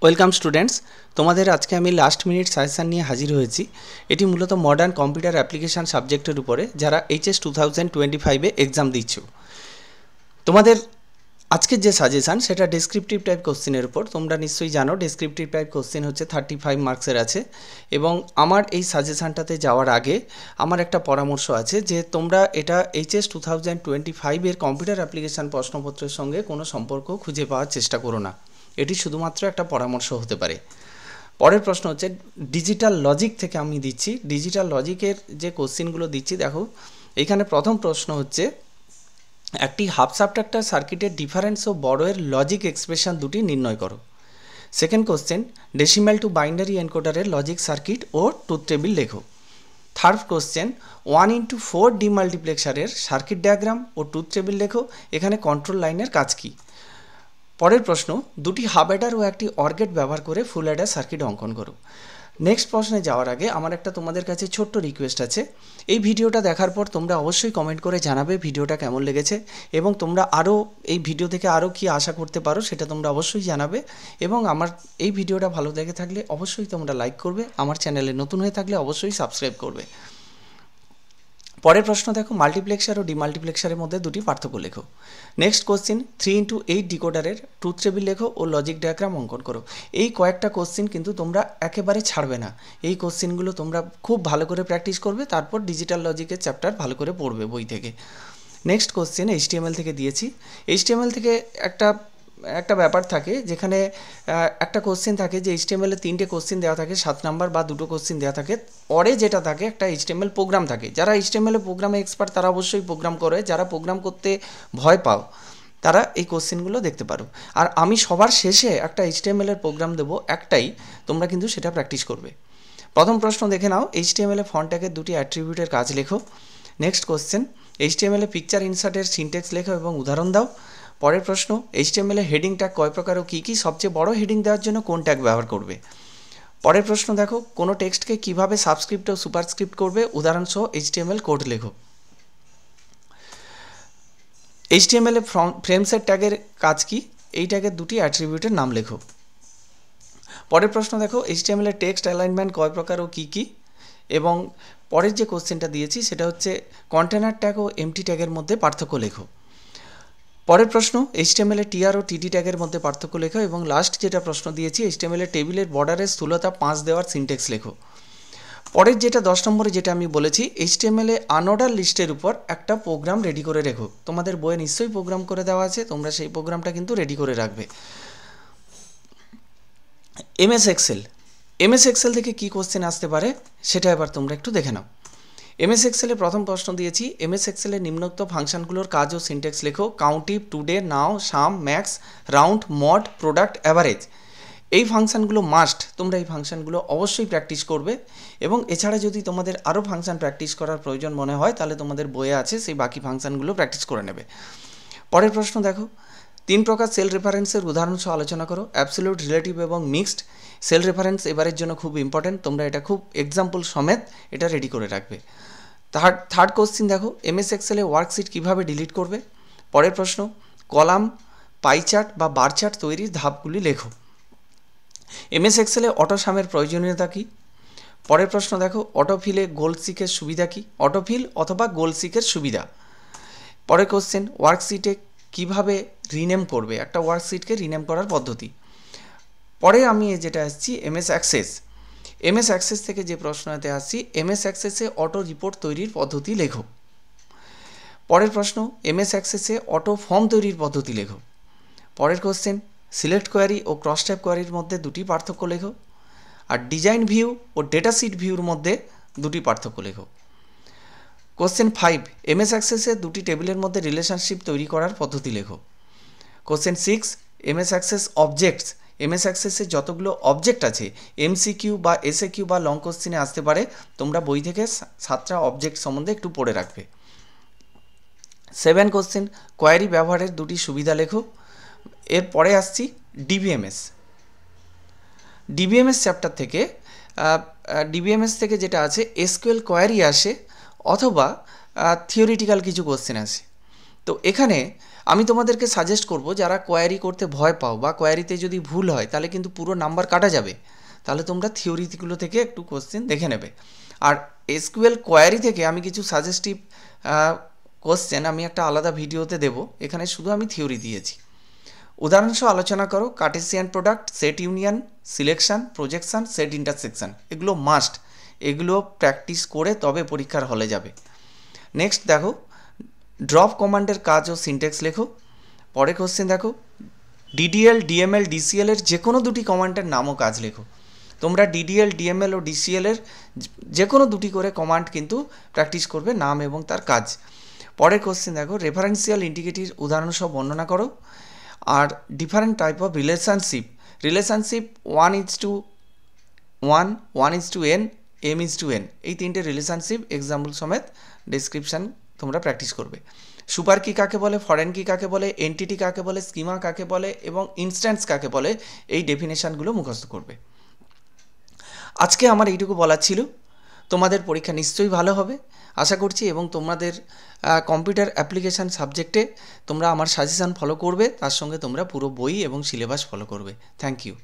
Welcome students, তোমাদের আজকে আমি লাস্ট মিনিট সাজেশান নিয়ে হাজির হয়েছি। এটি মূলত মডার্ন কম্পিউটার অ্যাপ্লিকেশান সাবজেক্টের উপরে, যারা HS 2025-এ এক্সাম দিচ্ছ। তোমাদের আজকের যে সাজেশান সেটা ডেসক্রিপটিভ টাইপ কোশ্চেনের উপর। তোমরা নিশ্চয়ই জানো ডেসক্রিপটিভ টাইপ কোশ্চেন হচ্ছে 35 মার্কসের আছে, এবং আমার এই সাজেশানটাতে যাওয়ার আগে আমার একটা পরামর্শ আছে যে তোমরা এটা HS 2025-এর কম্পিউটার অ্যাপ্লিকেশান প্রশ্নপত্রের সঙ্গে কোনো সম্পর্ক খুঁজে পাওয়ার চেষ্টা করো না। এটি শুধুমাত্র একটা পরামর্শ হতে পারে। পরের প্রশ্ন হচ্ছে ডিজিটাল লজিক থেকে আমি দিচ্ছি। ডিজিটাল লজিকের যে কোশ্চেনগুলো দিচ্ছি দেখো, এখানে প্রথম প্রশ্ন হচ্ছে একটি হাফ সাবট্রাক্টর সার্কিটের ডিফারেন্স ও বড়ের লজিক এক্সপ্রেশন দুটি নির্ণয় করো। Second question decimal to binary এনকোডারের লজিক সার্কিট ও ট্রুথ টেবিল লেখো। থার্ড কোশ্চেন 1:4 ডিমাল্টিপ্লেক্সারের সার্কিট ডায়াগ্রাম ও ট্রুথ টেবিল লেখো। এখানে কন্ট্রোল লাইনের কাজ কী? পরের প্রশ্ন দুটি হাফ অ্যাডার ও একটি অর গেট ব্যবহার করে ফুল অ্যাডার সার্কিট অঙ্কন করো। নেক্সট প্রশ্নে যাওয়ার আগে আমার একটা তোমাদের কাছে ছোট্ট রিকোয়েস্ট আছে। এই ভিডিওটা দেখার পর তোমরা অবশ্যই কমেন্ট করে জানাবে ভিডিওটা কেমন লেগেছে, এবং তোমরা আরও এই ভিডিও থেকে আরও কী আশা করতে পারো সেটা তোমরা অবশ্যই জানাবে। এবং আমার এই ভিডিওটা ভালো লেগে থাকলে অবশ্যই তোমরা লাইক করবে, আমার চ্যানেলে নতুন হয়ে থাকলে অবশ্যই সাবস্ক্রাইব করবে। পরের প্রশ্ন দেখো, মাল্টিপ্লেক্সার ও ডিমাল্টিপ্লেক্সারের মধ্যে দুটি পার্থক্য লেখো। নেক্সট কোশ্চেন 3:8 ডিকোডারের ট্রুথ টেবিল লেখো ও লজিক ডায়াগ্রাম অঙ্কন করো। এই কয়েকটা কোশ্চেন কিন্তু তোমরা একেবারে ছাড়বে না। এই কোশ্চেনগুলো তোমরা খুব ভালো করে প্র্যাকটিস করবে, তারপর ডিজিটাল লজিকের চ্যাপ্টার ভালো করে পড়বে বই থেকে। নেক্সট কোশ্চেন HTML থেকে দিয়েছি। HTML থেকে একটা ব্যাপার থাকে, যেখানে একটা কোশ্চেন থাকে যে HTML-এ 3টে কোশ্চেন দেওয়া থাকে 7 নাম্বার বা 2টো কোশ্চেন দেওয়া থাকে। পরে যেটা থাকে একটা HTML প্রোগ্রাম থাকে। যারা HTML প্রোগ্রামে এক্সপার্ট তারা অবশ্যই প্রোগ্রাম করে, যারা প্রোগ্রাম করতে ভয় পাও তারা এই কোশ্চেনগুলো দেখতে পারো। আর আমি সবার শেষে একটা HTML-এর প্রোগ্রাম দেবো, একটাই, তোমরা কিন্তু সেটা প্র্যাকটিস করবে। প্রথম প্রশ্ন দেখে নাও, HTML-এ ফন্ট ট্যাগের দুটি অ্যাট্রিবিউটের কাজ লেখো। নেক্সট কোশ্চেন HTML-এ পিকচার ইনসার্টের সিনট্যাক্স লেখো এবং উদাহরণ দাও। পরের প্রশ্ন HTML-এ হেডিং ট্যাগ কয় প্রকার ও কী কী, সবচেয়ে বড় হেডিং দেওয়ার জন্য কোন ট্যাগ ব্যবহার করবে। পরের প্রশ্ন দেখো, কোনো টেক্সটকে কিভাবে সাবস্ক্রিপ্ট ও সুপারস্ক্রিপ্ট করবে, উদাহরণসহ HTML কোড লেখো। HTML-এ ফ্রেমসের ট্যাগের কাজ কী, এই ট্যাগের দুটি অ্যাট্রিবিউটের নাম লেখো। পরের প্রশ্ন দেখো, HTML-এর টেক্সট অ্যালাইনমেন্ট কয় প্রকার ও কী কী, এবং পরের যে কোশ্চেনটা দিয়েছি সেটা হচ্ছে কন্টেনার ট্যাগ ও এমটি ট্যাগের মধ্যে পার্থক্য লেখো। পরের প্রশ্ন HTML-এ TR ও TD ট্যাগের মধ্যে পার্থক্য লেখো, এবং লাস্ট যেটা প্রশ্ন দিয়েছি HTML-এ টেবিলের বর্ডারের স্থূলতা 5 দেওয়ার সিনট্যাক্স লেখো। পরের যেটা 10 নম্বরে যেটা আমি বলেছি, HTML-এ আনঅর্ডার লিস্টের উপর একটা প্রোগ্রাম রেডি করে রেখো। তোমাদের বইয়ে নিশ্চয়ই প্রোগ্রাম করে দেওয়া আছে, তোমরা সেই প্রোগ্রামটা কিন্তু রেডি করে রাখবে। MS Excel থেকে কী কোশ্চেন আসতে পারে সেটা এবার তোমরা একটু দেখে নাও। MS Excel-এ প্রথম প্রশ্ন দিয়েছি, MS Excel-এর নিম্নোক্ত ফাংশনগুলোর কাজ ও সিনট্যাক্স লেখো। Countif, today, now, sum, max, round, mod, product, average. এই ফাংশনগুলো মাস্ট, তোমরা এই ফাংশনগুলো অবশ্যই প্র্যাকটিস করবে, এবং এছাড়া যদি তোমাদের আরও ফাংশন প্র্যাকটিস করার প্রয়োজন মনে হয় তাহলে তোমাদের বইয়ে আছে, সেই বাকি ফাংশনগুলো প্র্যাকটিস করে নেবে। পরের প্রশ্ন দেখো, 3 প্রকার সেল রেফারেন্সের উদাহরণ সহ আলোচনা করো। অ্যাবসলিউট, রিলেটিভ এবং মিক্সড। সেল রেফারেন্স এবারের জন্য খুব ইম্পর্টেন্ট, তোমরা এটা খুব এক্সাম্পল সমেত এটা রেডি করে রাখবে। থার্ড কোশ্চিন দেখো, MS Excel-এ ওয়ার্কশিট কীভাবে ডিলিট করবে। পরের প্রশ্ন কলাম, পাই চার্ট বা বার চার্ট তৈরির ধাপগুলি লেখো। MS Excel-এ অটোসামের প্রয়োজনীয়তা কী। পরের প্রশ্ন দেখো, অটোফিলে গোলসিকের সুবিধা কী, অটোফিল অথবা গোলসিকের সুবিধা। পরের কোশ্চেন ওয়ার্কশিটে কীভাবে রিনেম করবে, একটা ওয়ার্কশিটকে রিনেম করার পদ্ধতি। পরে আমি যেটা আসছি MS Access থেকে যে প্রশ্নতে আসছি, MS Access-এ অটো রিপোর্ট তৈরির পদ্ধতি লেখো। পরের প্রশ্ন MS Access-এ অটো ফর্ম তৈরির পদ্ধতি লেখো। পরের কোশ্চেন সিলেক্ট কোয়ারি ও ক্রস টাইপ কোয়ারির মধ্যে দুটি পার্থক্য লেখো। আর ডিজাইন ভিউ ও ডেটা শিট ভিউর মধ্যে দুটি পার্থক্য লেখো। কোশ্চেন 5 MS Access-এ দুটি টেবিলের মধ্যে রিলেশনশিপ তৈরি করার পদ্ধতি লেখো। Question 6 MS Access objects. MS Access-এ যতগুলো অবজেক্ট আছে MCQ বা SAQ বা লং কোশ্চেনে আসতে পারে, তোমরা বই থেকে 7টা অবজেক্ট সম্বন্ধে একটু পড়ে রাখবে। 7 কোশ্চেন কোয়ারি ব্যবহারের দুটি সুবিধা লেখো। এরপরে আসছি DBMS চ্যাপ্টার থেকে। DBMS থেকে যেটা আছে SQL কোয়ারি আসে, অথবা থিওরিটিক্যাল কিছু কোশ্চেন আসে। তো এখানে আমি তোমাদেরকে সাজেস্ট করব যারা কোয়ারি করতে ভয় পাও বা কোয়ারিতে যদি ভুল হয় তাহলে কিন্তু পুরো নাম্বার কাটা যাবে, তাহলে তোমরা থিওরিগুলো থেকে একটু কোশ্চেন দেখে নেবে। আর এসকিউএল কোয়ারি থেকে আমি কিছু সাজেস্টিভ কোশ্চেন আমি একটা আলাদা ভিডিওতে দেব, এখানে শুধু আমি থিওরি দিয়েছি। উদাহরণসহ আলোচনা করো Cartesian product, set union, selection, projection, set intersection, এগুলো মাস্ট, এগুলো প্র্যাকটিস করে তবে পরীক্ষার হলে যাবে। নেক্সট দেখো ড্রপ কমান্ডের কাজ ও সিনট্যাক্স লেখো। পরে কোশ্চেন দেখো ডিডিএল, ডিএমএল, ডিসিএল এর যে কোনো দুটি কমান্ডের নাম ও কাজ লেখো। তোমরা ডিডিএল, ডিএমএল ও ডিসিএল এর যে কোনো দুটি করে কমান্ড কিন্তু প্র্যাকটিস করবে, নাম এবং তার কাজ। পরের কোশ্চেন দেখো রেফারেন্সিয়াল ইন্টিগ্রিটির উদাহরণ সহ বর্ণনা করো। আর different type of relationship, 1:1, 1:n, m:1, এই তিনটে রিলেশনশিপ এক্সাম্পল সমেত ডেসক্রিপশান তোমরা প্র্যাকটিস করবে। সুপার কি কাকে বলে, ফরেন কি কাকে বলে, এন্টিটি কাকে বলে, স্কিমা কাকে বলে এবং ইনস্ট্যান্স কাকে বলে, এই ডেফিনেশানগুলো মুখস্থ করবে। আজকে আমার এইটুকু বলার ছিল। তোমাদের পরীক্ষা নিশ্চয়ই ভালো হবে আশা করছি, এবং তোমাদের কম্পিউটার অ্যাপ্লিকেশান সাবজেক্টে তোমরা আমার সাজেশান ফলো করবে, তার সঙ্গে তোমরা পুরো বই এবং সিলেবাস ফলো করবে। Thank you.